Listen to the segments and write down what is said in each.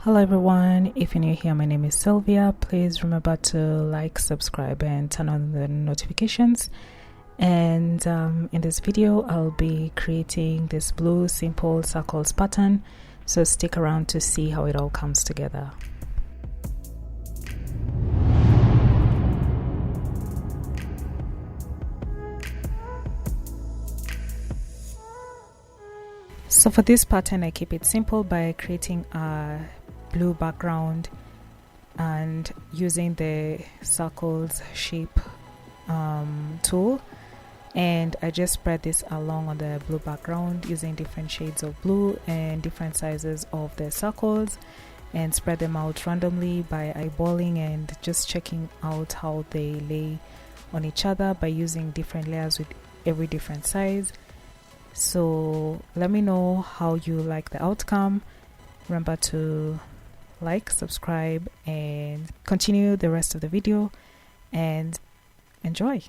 Hello everyone, if you're new here, my name is Sylvia. Please remember to like, subscribe and turn on the notifications. And in this video I'll be creating this blue simple circles pattern, so stick around to see how it all comes together. So for this pattern I keep it simple by creating a blue background and using the circles shape tool, and I just spread this along on the blue background using different shades of blue and different sizes of the circles, and spread them out randomly by eyeballing and just checking out how they lay on each other by using different layers with every different size. So let me know how you like the outcome. Remember to like, subscribe, and continue the rest of the video and enjoy.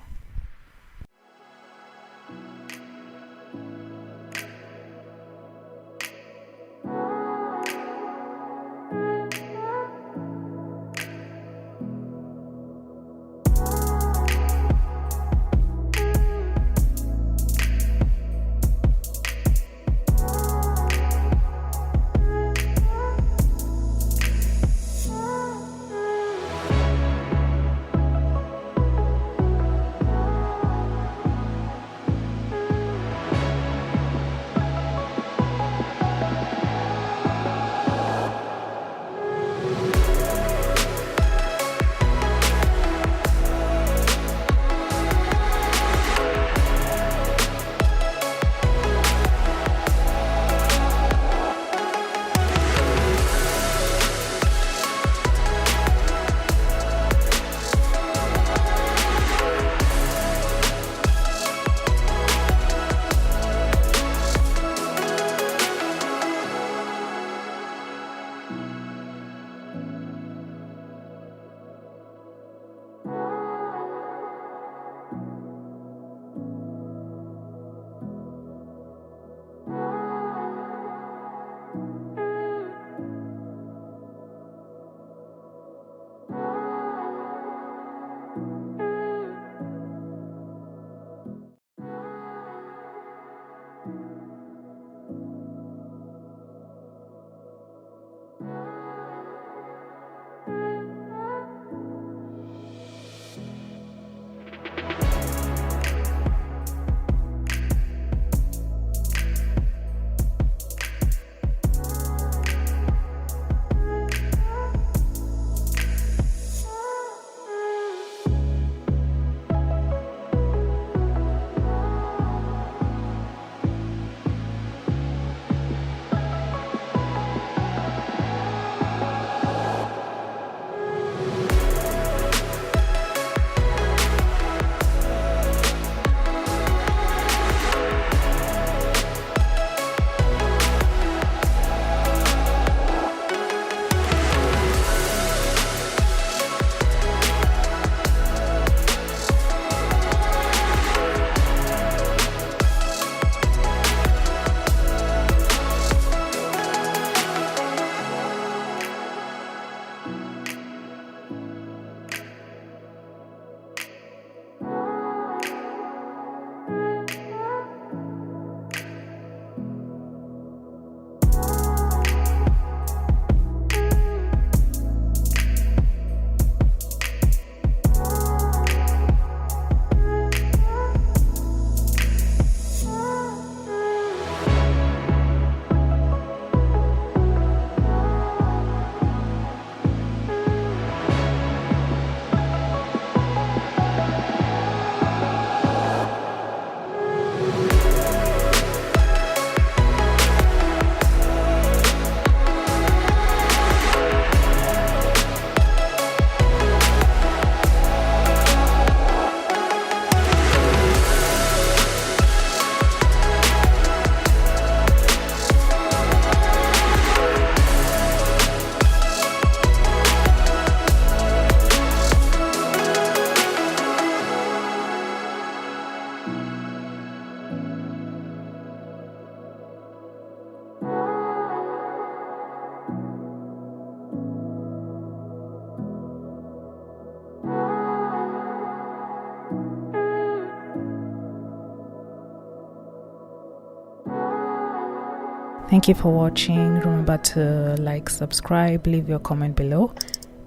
Thank you for watching. Remember to like, subscribe, leave your comment below,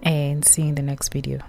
and see you in the next video.